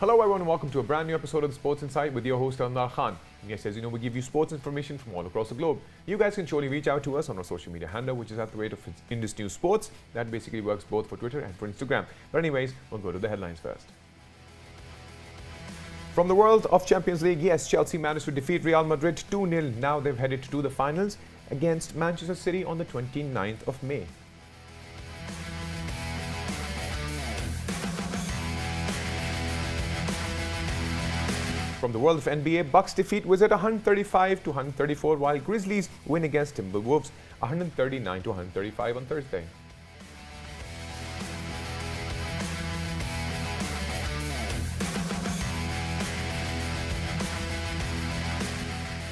Hello everyone and welcome to a brand new episode of the Sports Insight with your host Almar Khan. And yes, as you know, we give you sports information from all across the globe. You guys can surely reach out to us on our social media handle, which is at the rate of Indus News Sports. That basically works both for Twitter and for Instagram. But anyways, we'll go to the headlines first. From the world of Champions League, yes, Chelsea managed to defeat Real Madrid 2-0. Now they've headed to the finals against Manchester City on the 29th of May. From the world of NBA, Bucks defeat Wizards 135-134, while Grizzlies win against Timberwolves 139-135 on Thursday.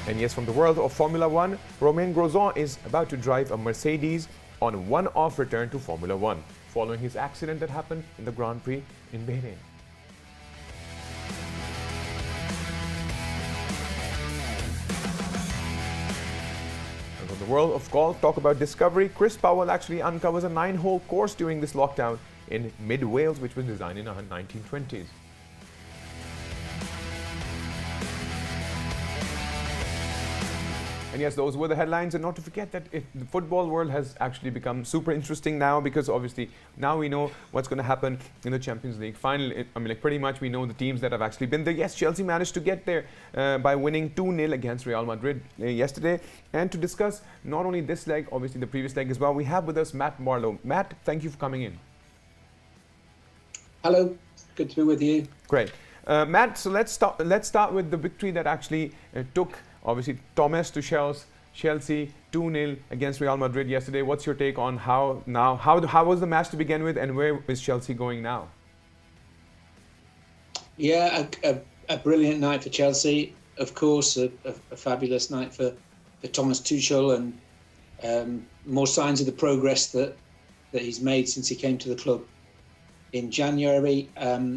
And yes, from the world of Formula One, Romain Grosjean is about to drive a Mercedes on a one-off return to Formula One, following his accident that happened in the Grand Prix in Bahrain. The world of golf, talk about discovery. Chris Powell actually uncovers a 9-hole course during this lockdown in mid-Wales, which was designed in the 1920s. And yes, those were the headlines, and not to forget that the football world has actually become super interesting now, because obviously now we know what's going to happen in the Champions League final. Pretty much we know the teams that have actually been there. Yes, Chelsea managed to get there by winning 2-0 against Real Madrid yesterday. And to discuss not only this leg, obviously the previous leg as well, we have with us Matt Marlowe. Matt, thank you for coming in. Hello, good to be with you. Great. Matt, so let's start with the victory that actually took obviously Thomas Tuchel's Chelsea 2-0 against Real Madrid yesterday. What's your take on how was the match to begin with, and where is Chelsea going now? Yeah, a brilliant night for Chelsea. Of course, a fabulous night for Thomas Tuchel, and more signs of the progress that he's made since he came to the club in January. A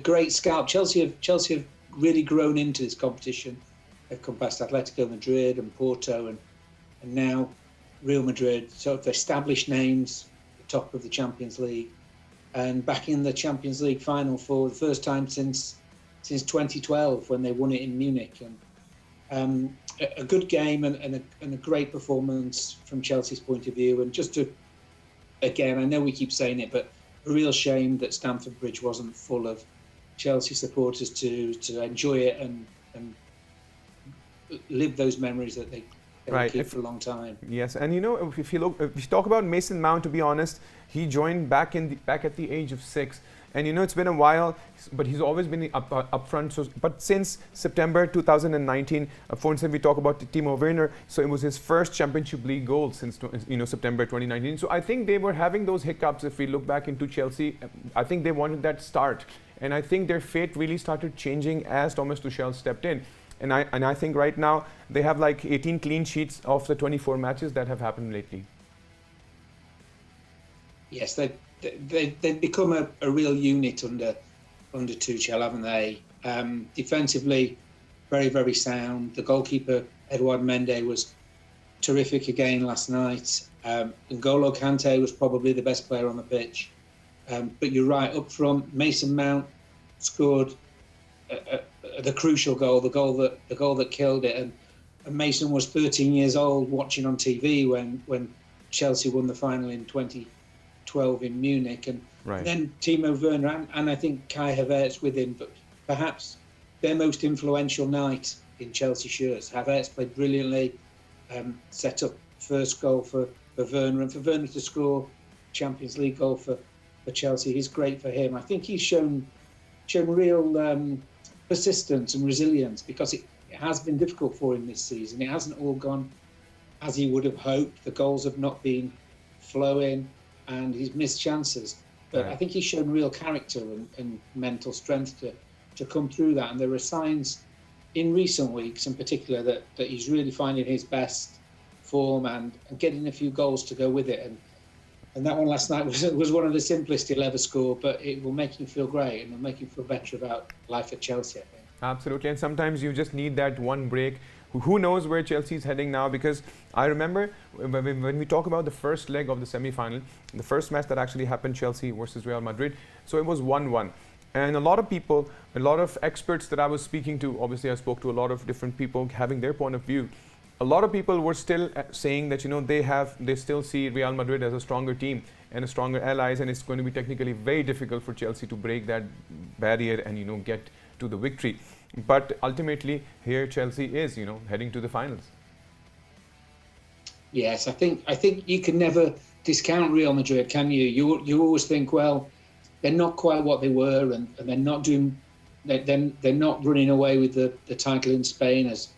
great scalp. Chelsea have really grown into this competition. They've come past Atletico Madrid and Porto and now Real Madrid, sort of established names at the top of the Champions League, and back in the Champions League final for the first time since 2012 when they won it in Munich. And a good game and a great performance from Chelsea's point of view. And just to, again, I know we keep saying it, but a real shame that Stamford Bridge wasn't full of Chelsea supporters to enjoy it and live those memories that they will keep for a long time. Yes, and you know, if you talk about Mason Mount, to be honest, he joined back at the age of 6. And you know, it's been a while, but he's always been up front. So, but since September 2019, for instance, we talk about Timo Werner. So it was his first Championship League goal since September 2019. So I think they were having those hiccups. If we look back into Chelsea, I think they wanted that start, and I think their fate really started changing as Thomas Tuchel stepped in. And I think right now they have like 18 clean sheets of the 24 matches that have happened lately. Yes, they've become a real unit under Tuchel, haven't they? Defensively, very, very sound. The goalkeeper, Edouard Mendy, was terrific again last night. N'Golo Kante was probably the best player on the pitch. But you're right, up front, Mason Mount scored the crucial goal, the goal that killed it. And Mason was 13 years old watching on TV when Chelsea won the final in 2012 in Munich, and then Timo Werner and I think Kai Havertz with him, but perhaps their most influential night in Chelsea shirts. Havertz played brilliantly, set up first goal for Werner, and for Werner to score Champions League goal for Chelsea is great for him. I think he's shown real persistence and resilience, because it has been difficult for him this season. It hasn't all gone as he would have hoped. The goals have not been flowing, and he's missed chances. But I think he's shown real character and mental strength to come through that. And there are signs in recent weeks in particular that he's really finding his best form and getting a few goals to go with it. And that one last night was one of the simplest he'll ever score, but it will make him feel great and will make him feel better about life at Chelsea, I think. Absolutely, and sometimes you just need that one break. Who knows where Chelsea's heading now? Because I remember when we talk about the first leg of the semi-final, the first match that actually happened, Chelsea versus Real Madrid, so it was 1-1. And a lot of people, a lot of experts that I was speaking to, obviously I spoke to a lot of different people having their point of view. A lot of people were still saying that they still see Real Madrid as a stronger team and a stronger allies, and it's going to be technically very difficult for Chelsea to break that barrier and get to the victory. But ultimately, here Chelsea is heading to the finals. Yes, I think you can never discount Real Madrid, can you? You always think, well, they're not quite what they were, and they're not doing. They're not running away with the title in Spain as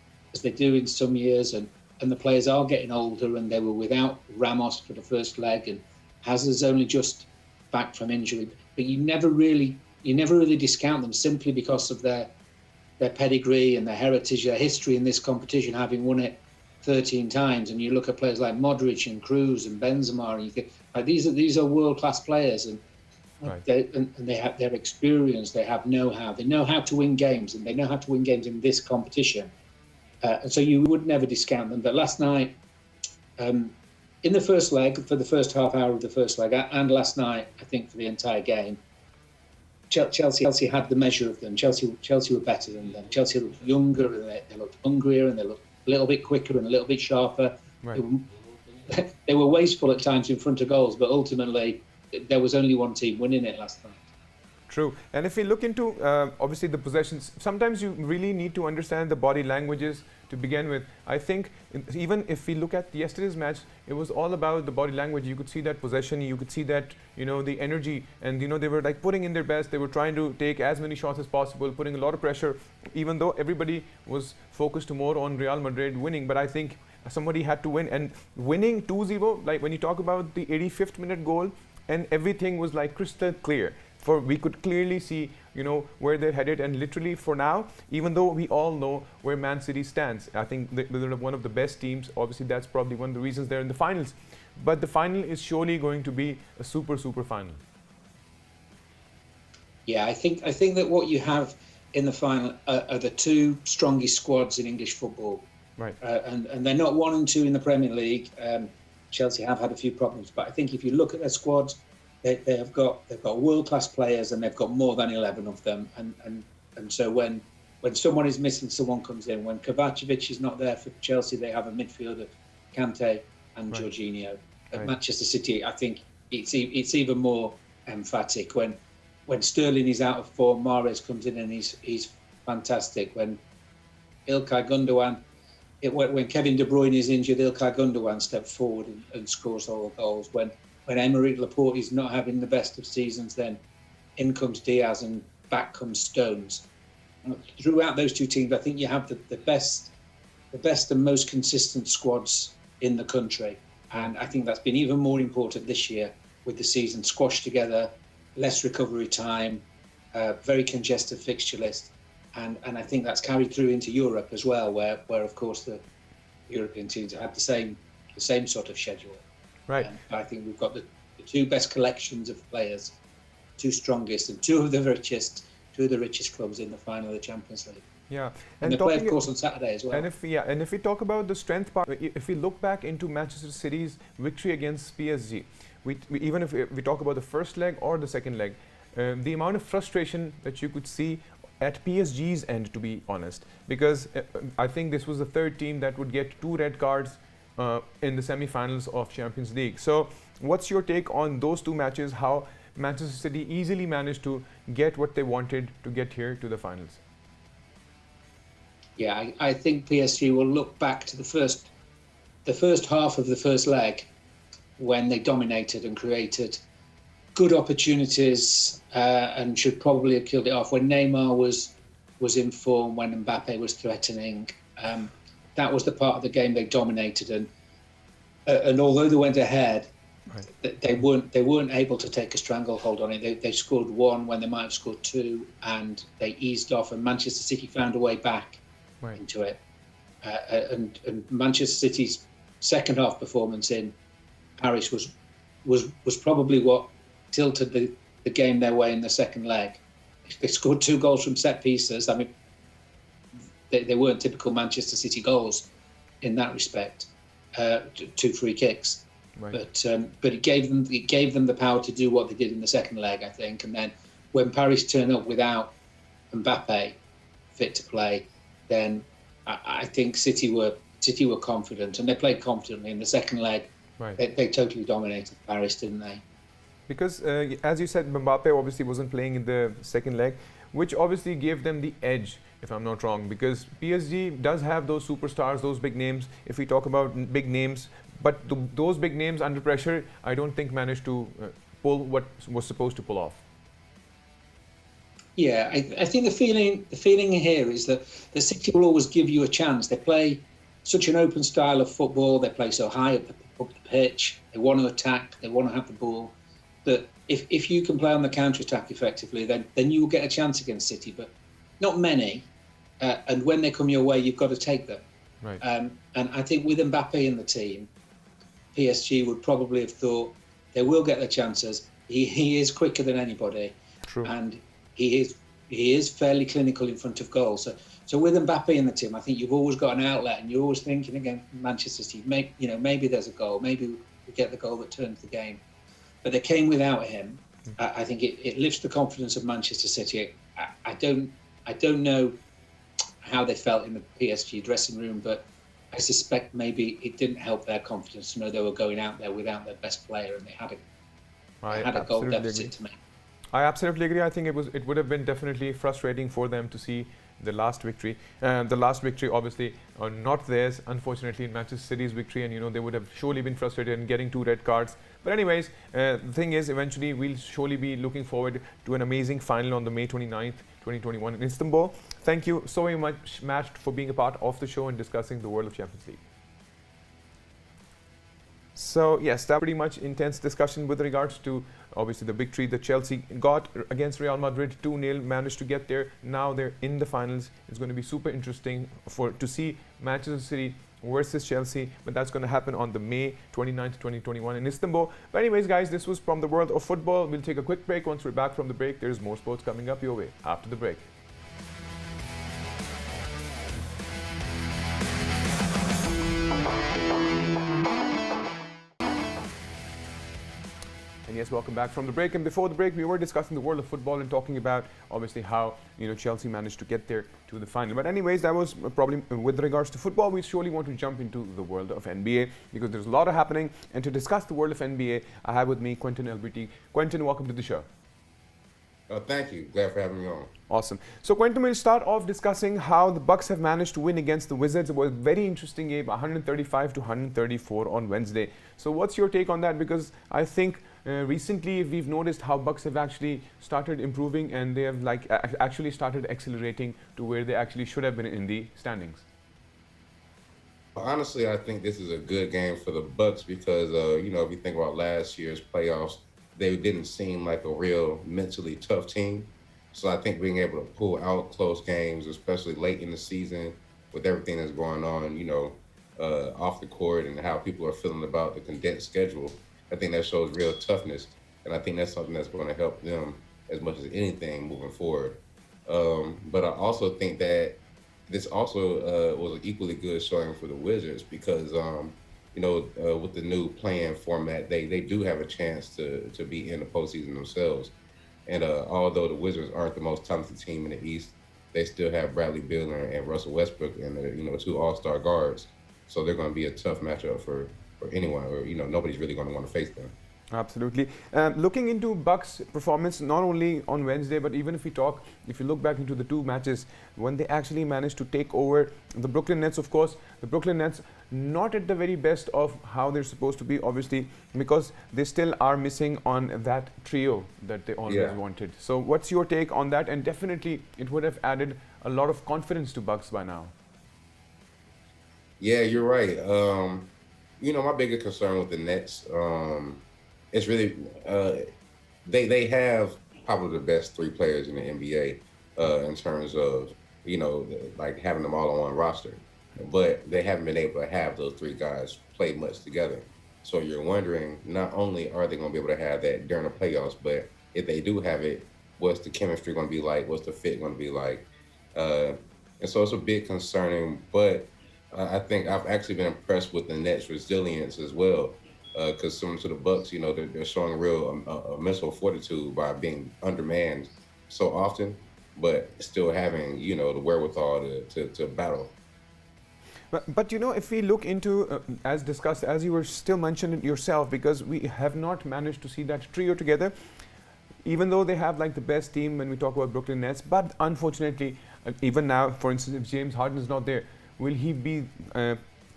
they do in some years, and the players are getting older, and they were without Ramos for the first leg, and Hazard's only just back from injury. But you never really discount them simply because of their pedigree and their heritage, their history in this competition, having won it 13 times. And you look at players like Modric and Kroos and Benzema, and you think these are world-class players, and right. they have their experience, they have know-how, they know how to win games, and they know how to win games in this competition. And so you would never discount them. But last night, in the first leg, for the first half hour of the first leg, and last night, I think for the entire game, Chelsea had the measure of them. Chelsea were better than them. Chelsea looked younger, and they looked hungrier, and they looked a little bit quicker and a little bit sharper. Right. They were wasteful at times in front of goals, but ultimately there was only one team winning it last night. True. And if we look into, obviously, the possessions, sometimes you really need to understand the body languages to begin with. I think even if we look at yesterday's match, it was all about the body language. You could see that possession, you could see that, the energy, and, they were like putting in their best. They were trying to take as many shots as possible, putting a lot of pressure, even though everybody was focused more on Real Madrid winning. But I think somebody had to win, and winning 2-0, like when you talk about the 85th minute goal, and everything was like crystal clear. For we could clearly see, where they're headed, and literally for now, even though we all know where Man City stands, I think they're one of the best teams. Obviously, that's probably one of the reasons they're in the finals. But the final is surely going to be a super final. Yeah, I think that what you have in the final are the two strongest squads in English football. Right. And they're not 1 and 2 in the Premier League. Chelsea have had a few problems, but I think if you look at their squads, they've got world-class players, and they've got more than 11 of them. And so when someone is missing, someone comes in. When Kovacevic is not there for Chelsea, they have a midfielder, Kante and right. Jorginho. At right. Manchester City, I think it's even more emphatic. When Sterling is out of form, Mahrez comes in and he's fantastic. When Ilkay Gundogan, when Kevin De Bruyne is injured, Ilkay Gundogan steps forward and scores all the goals. When Aymeric Laporte is not having the best of seasons, then in comes Diaz and back comes Stones. Throughout those two teams, I think you have the best and most consistent squads in the country. And I think that's been even more important this year with the season squashed together, less recovery time, very congested fixture list. And I think that's carried through into Europe as well, where of course the European teams have had the same sort of schedule. Right. I think we've got the two best collections of players, two strongest, and two of the richest clubs in the final of the Champions League. Yeah, and they play, of course, on Saturday as well. And if we talk about the strength part, if we look back into Manchester City's victory against PSG, even if we talk about the first leg or the second leg, the amount of frustration that you could see at PSG's end, to be honest, because I think this was the third team that would get 2 red cards in the semi-finals of Champions League. So what's your take on those 2 matches, how Manchester City easily managed to get what they wanted to get here to the finals? Yeah, I think PSG will look back to the first half of the first leg when they dominated and created good opportunities and should probably have killed it off. When Neymar was in form, when Mbappe was threatening, that was the part of the game they dominated. And although they went ahead, right, they weren't able to take a stranglehold on it. They scored 1 when they might have scored 2, and they eased off. And Manchester City found a way back right into it. And Manchester City's second half performance in Paris was probably what tilted the game their way in the second leg. They scored 2 goals from set pieces. I mean, they weren't typical Manchester City goals in that respect. 2 free kicks, right, but it gave them the power to do what they did in the second leg, I think. And then when Paris turn up without Mbappe fit to play, then I think City were confident, and they played confidently in the second leg. Right. They totally dominated Paris, didn't they? Because as you said, Mbappe obviously wasn't playing in the second leg, which obviously gave them the edge, if I'm not wrong. Because PSG does have those superstars, those big names. If we talk about big names, but those big names under pressure, I don't think managed to pull what was supposed to pull off. Yeah, I think the feeling here is that the City will always give you a chance. They play such an open style of football. They play so high up the pitch. They want to attack. They want to have the ball. That if you can play on the counter attack effectively, then you will get a chance against City. But not many. And when they come your way, you've got to take them. Right. And I think with Mbappe in the team, PSG would probably have thought they will get their chances. He is quicker than anybody. True. And he is fairly clinical in front of goal. So with Mbappe in the team, I think you've always got an outlet, and you're always thinking against Manchester City. Maybe there's a goal. Maybe we get the goal that turns the game. But they came without him. I think it lifts the confidence of Manchester City. I don't know how they felt in the PSG dressing room, but I suspect maybe it didn't help their confidence to know they were going out there without their best player, and they had a goal deficit to make. I absolutely agree. I think it would have been definitely frustrating for them to see the last victory. The last victory, obviously, not theirs, unfortunately, in Manchester City's victory, and they would have surely been frustrated in getting 2 red cards. But anyways, the thing is, eventually, we'll surely be looking forward to an amazing final on the May 29th, 2021 in Istanbul. Thank you so very much, Matt, for being a part of the show and discussing the world of Champions League. So yes, that pretty much intense discussion with regards to obviously the victory that Chelsea got against Real Madrid 2-0, managed to get there. Now they're in the finals. It's going to be super interesting to see Manchester City versus Chelsea, but that's going to happen on the May 29th, 2021 in Istanbul. But anyways, guys, this was from the world of football. We'll take a quick break. Once we're back from the break, there's more sports coming up your way after the break. Yes, welcome back from the break. And before the break, we were discussing the world of football and talking about obviously how Chelsea managed to get there to the final. But anyways, that was probably with regards to football. We surely want to jump into the world of NBA because there's a lot of happening. And to discuss the world of NBA, I have with me Quentin Alberti. Quentin, welcome to the show. Thank you. Glad for having me on. Awesome. So, Quentin, we'll start off discussing how the Bucks have managed to win against the Wizards. It was a very interesting game, 135 to 134 on Wednesday. So, what's your take on that? Because I think recently we've noticed how Bucks have actually started improving and they have actually started accelerating to where they actually should have been in the standings. Honestly, I think this is a good game for the Bucks because if you think about last year's playoffs, they didn't seem like a real mentally tough team. So I think being able to pull out close games, especially late in the season with everything that's going on, off the court and how people are feeling about the condensed schedule, I think that shows real toughness. And I think that's something that's going to help them as much as anything moving forward. But I also think that this also was an equally good showing for the Wizards because with the new playing format, they do have a chance to be in the postseason themselves. And although the Wizards aren't the most talented team in the East, they still have Bradley Beal and Russell Westbrook and 2 All-Star guards. So they're going to be a tough matchup for anyone, or nobody's really going to want to face them. Absolutely. Looking into Bucks' performance, not only on Wednesday, but even if you look back into the 2 matches, when they actually managed to take over the Brooklyn Nets, of course, the Brooklyn Nets not at the very best of how they're supposed to be, obviously, because they still are missing on that trio that they always wanted. So what's your take on that? And definitely, it would have added a lot of confidence to Bucks by now. Yeah, you're right. My bigger concern with the Nets, it's really they have probably the best 3 players in the NBA in terms of having them all on one roster, but they haven't been able to have those 3 guys play much together. So you're wondering, not only are they going to be able to have that during the playoffs, but if they do have it, what's the chemistry going to be like? What's the fit going to be like? And so it's a bit concerning, but I think I've actually been impressed with the Nets' resilience as well. Because similar to the Bucks, they're showing real mental fortitude by being undermanned so often, but still having, the wherewithal to battle. But if we look into, as discussed, as you were still mentioning yourself, because we have not managed to see that trio together, even though they have like the best team when we talk about Brooklyn Nets. But unfortunately, even now, for instance, if James Harden is not there, will he be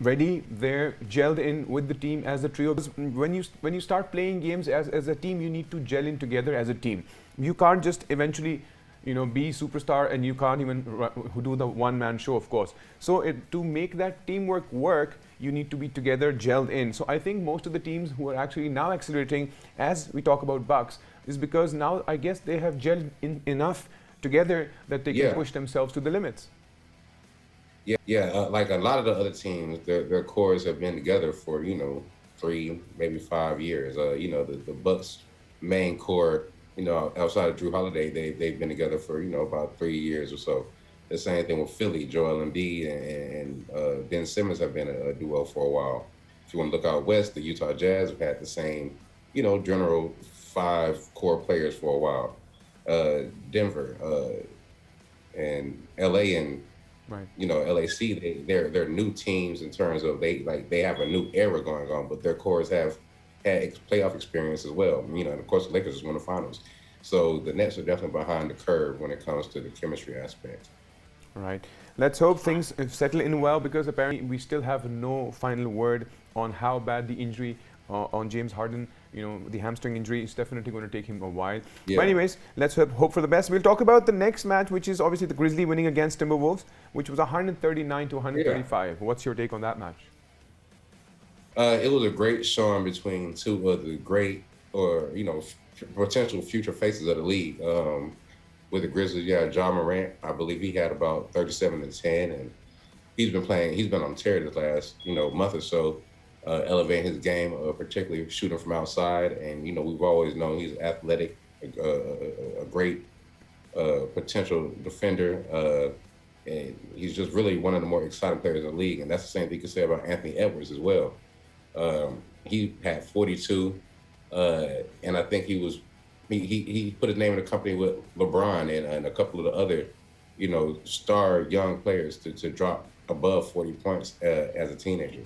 ready there, gelled in with the team as a trio? Because when you start playing games as a team, you need to gel in together as a team. You can't just eventually be superstar, and you can't even do the one-man show, of course. So to make that teamwork work, you need to be together, gelled in. So I think most of the teams who are actually now accelerating, as we talk about Bucks, is because now I guess they have gelled in enough together that they can Yeah, push themselves to the limits. yeah. Like a lot of the other teams, their cores have been together for 3, maybe 5 years. The Bucks main core, outside of Drew Holiday, they've been together for about 3 years or so. The same thing with Philly, Joel Embiid and Ben Simmons have been a duo for a while. If you want to look out west, the Utah Jazz have had the same, general five core players for a while. Denver and LA and Right. LAC, they're new teams in terms of they have a new era going on, but their cores have had playoff experience as well. And of course the Lakers just won the finals. So the Nets are definitely behind the curve when it comes to the chemistry aspect. Right. Let's hope things settle in well, because apparently we still have no final word on how bad the injury on James Harden, the hamstring injury, is definitely going to take him a while. But Yeah. anyways, let's hope for the best. We'll talk about the next match, which is obviously the Grizzlies winning against Timberwolves, which was 139 to Yeah. 135. What's your take on that match? It was a great showing between two of the great, or potential future faces of the league. With the Grizzlies, yeah, John Morant, I believe he had about 37 and 10, and he's been playing. He's been on tear this last month or so, elevating his game, particularly shooting from outside. And we've always known he's athletic, a great potential defender, and he's just really one of the more exciting players in the league. And that's the same thing you can say about Anthony Edwards as well. He had 42, and I think he put his name in the company with LeBron and a couple of the other, star young players to drop above 40 points as a teenager.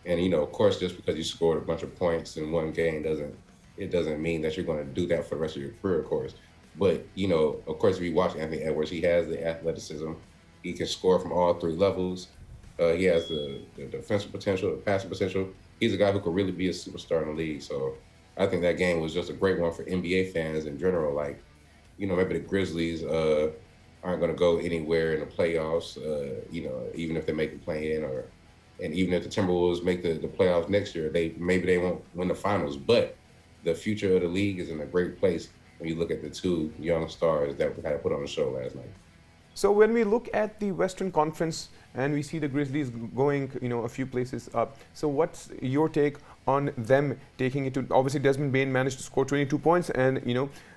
And of course, just because you scored a bunch of points in one game doesn't mean that you're going to do that for the rest of your career, of course. But of course, if you watch Anthony Edwards, he has the athleticism. He can score from all three levels. He has the defensive potential, the passing potential. He's a guy who could really be a superstar in the league. So I think that game was just a great one for NBA fans in general. Like, maybe the Grizzlies aren't going to go anywhere in the playoffs, even if they make the play-in, and even if the Timberwolves make the playoffs next year, maybe they won't win the finals. But the future of the league is in a great place when you look at the two young stars that we had to put on the show last night. So when we look at the Western Conference and we see the Grizzlies going, a few places up. So what's your take on them taking it to? Obviously, Desmond Bain managed to score 22 points and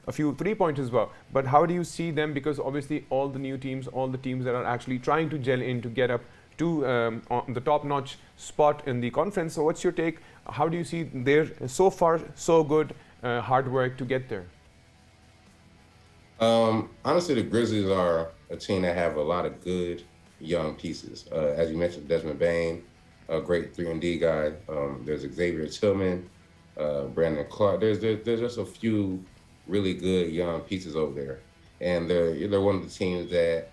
a few 3-pointers as well. But how do you see them? Because obviously, all the new teams, all the teams that are actually trying to gel in to get up to on the top-notch spot in the conference. So what's your take? How do you see their so far so good hard work to get there? Honestly, the Grizzlies are a team that have a lot of good young pieces. As you mentioned, Desmond Bain, a great 3-and-D guy. There's Xavier Tillman, Brandon Clark. There's just a few really good young pieces over there, and they're one of the teams that,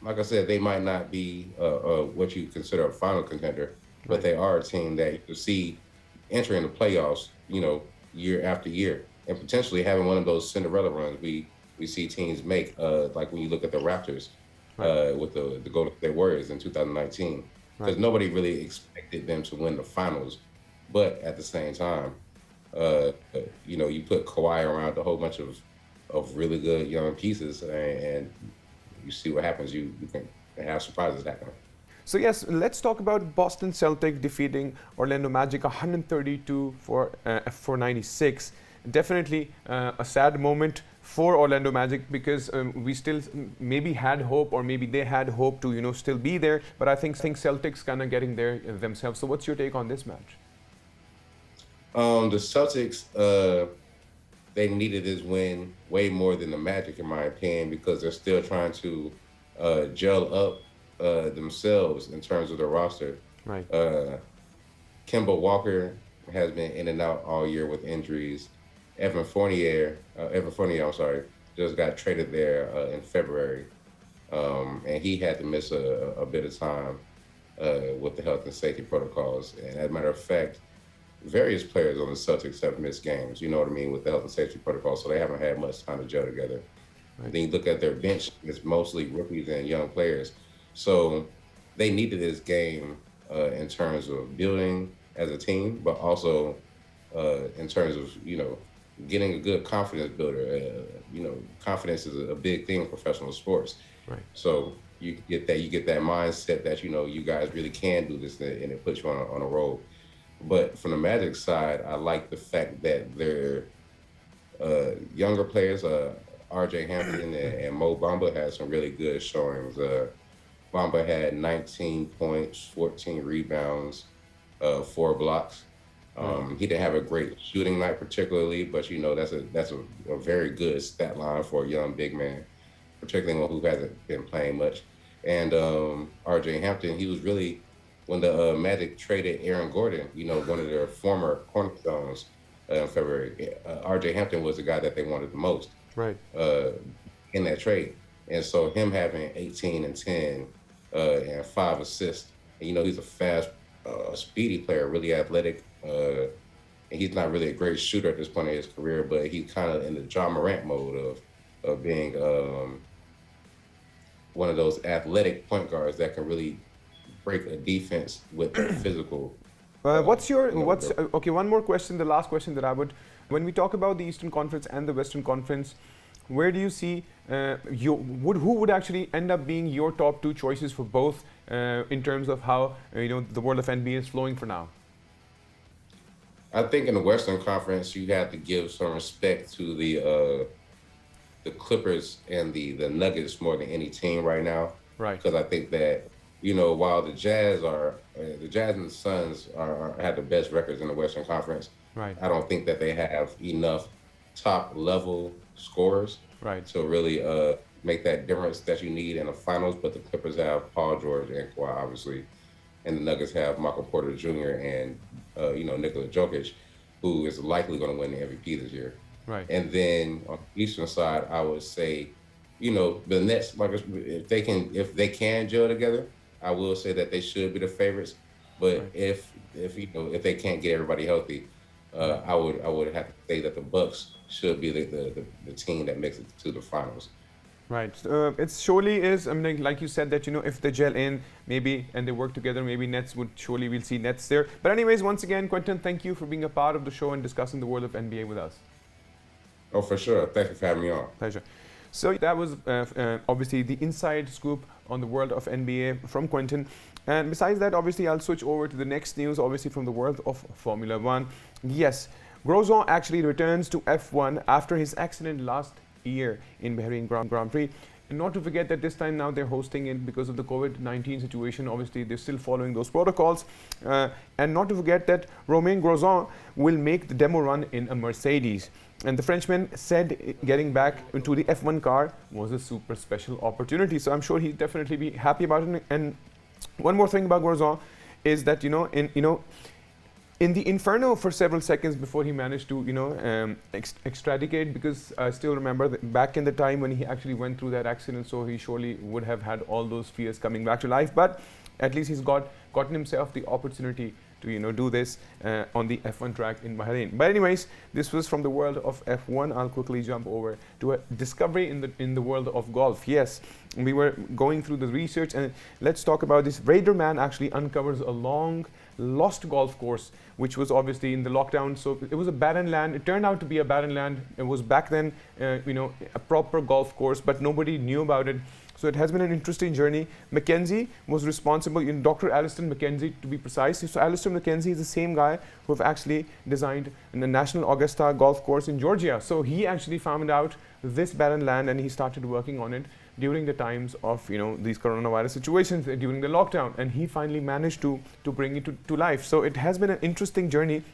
like I said, they might not be what you consider a final contender, but Right. they are a team that you see entering the playoffs, year after year, and potentially having one of those Cinderella runs we see teams make, like when you look at the Raptors Right. with the Golden State Warriors in 2019, because Right. nobody really expected them to win the finals, but at the same time, uh, you put Kawhi around a whole bunch of really good young pieces, and you see what happens. You can have surprises happen. So yes, let's talk about Boston Celtics defeating Orlando Magic 132 for 96. Definitely a sad moment for Orlando Magic, because we still maybe had hope, or maybe they had hope to still be there. But I think Celtics kind of getting there themselves. So what's your take on this match? The Celtics, they needed this win way more than the Magic, in my opinion, because they're still trying to gel up themselves in terms of the roster. Right. Uh, Kemba Walker has been in and out all year with injuries. Evan Fournier, I'm sorry, just got traded there in February, and he had to miss a bit of time with the health and safety protocols. And as a matter of fact, various players on the Celtics have missed games, you know what I mean, with the health and safety protocols, so they haven't had much time to gel together. Right. Then you look at their bench, it's mostly rookies and young players. So they needed this game in terms of building as a team, but also in terms of, getting a good confidence builder. Confidence is a big thing in professional sports. Right. So you get that mindset that, you guys really can do this, and it puts you on a roll. But from the Magic side, I like the fact that their younger players, R.J. Hampton and Mo Bamba, had some really good showings. Bamba had 19 points, 14 rebounds, 4 blocks. He didn't have a great shooting night particularly, but that's a very good stat line for a young big man, particularly one who hasn't been playing much. And R.J. Hampton, he was really, when the Magic traded Aaron Gordon, one of their former cornerstones in February, R.J. Hampton was the guy that they wanted the most. Right. In that trade. And so him having 18 and 10 and 5 assists, and he's a fast, speedy player, really athletic, and he's not really a great shooter at this point in his career, but he's kind of in the Ja Morant mode of being one of those athletic point guards that can really break a defense with physical. Okay, one more question, the last question that I would, when we talk about the Eastern Conference and the Western Conference, where do you see who would actually end up being your top 2 choices for both in terms of how the world of NBA is flowing for now? I think in the Western Conference, you have to give some respect to the Clippers and the Nuggets more than any team right now. Right. Because I think that while the Jazz and the Suns have the best records in the Western Conference, right, I don't think that they have enough top level scorers, right, to really make that difference that you need in the finals. But the Clippers have Paul George and Kawhi, obviously, and the Nuggets have Michael Porter Jr. and Nikola Jokic, who is likely going to win the MVP this year. Right. And then on the Eastern side, I would say, the Nets, if they can gel together, I will say that they should be the favorites. But right, if they can't get everybody healthy, I would have to say that the Bucks should be the team that makes it to the finals. Right. It surely is. I mean, like you said, that if they gel in, maybe, and they work together, maybe Nets would surely, we'll see Nets there. But anyways, once again, Quentin, thank you for being a part of the show and discussing the world of NBA with us. Oh, for sure. Thank you for having me on. Pleasure. So that was obviously the inside scoop on the world of NBA from Quentin. And besides that, obviously, I'll switch over to the next news, obviously from the world of Formula One. Yes, Grosjean actually returns to F1 after his accident last year in Bahrain Grand Prix. And not to forget that this time now they're hosting it because of the COVID-19 situation. Obviously, they're still following those protocols. And not to forget that Romain Grosjean will make the demo run in a Mercedes. And the Frenchman said getting back into the F1 car was a super special opportunity. So I'm sure he'd definitely be happy about it. And one more thing about Grosjean is that, in the inferno for several seconds before he managed to, extradicate, because I still remember that back in the time when he actually went through that accident, so he surely would have had all those fears coming back to life. But at least he's gotten himself the opportunity to do this on the F1 track in Bahrain. But anyways, this was from the world of F1. I'll quickly jump over to a discovery in the world of golf. Yes, we were going through the research, and let's talk about this. Raider Man actually uncovers a long lost golf course, which was obviously in the lockdown. So it was a barren land. It turned out to be a barren land. It was back then, a proper golf course, but nobody knew about it. So it has been an interesting journey. Mackenzie was responsible, Dr. Aliston Mackenzie to be precise. So Aliston Mackenzie is the same guy who have actually designed the National Augusta golf course in Georgia. So he actually found out this barren land and he started working on it during the times of these coronavirus situations, during the lockdown, and he finally managed to bring it to life. So it has been an interesting journey,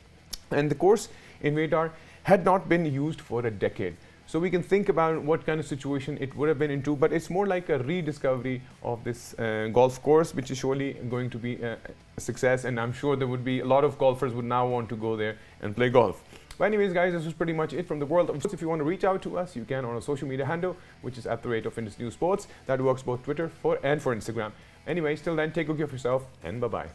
and the course in Vadar had not been used for a decade. So we can think about what kind of situation it would have been into, but it's more like a rediscovery of this golf course, which is surely going to be a success, and I'm sure there would be a lot of golfers would now want to go there and play golf. But anyways, guys, this was pretty much it from the world of sports. If you want to reach out to us, you can on our social media handle, which is @Indus News Sports. That works both Twitter and for Instagram. Anyways, till then, take good care of yourself, and bye-bye.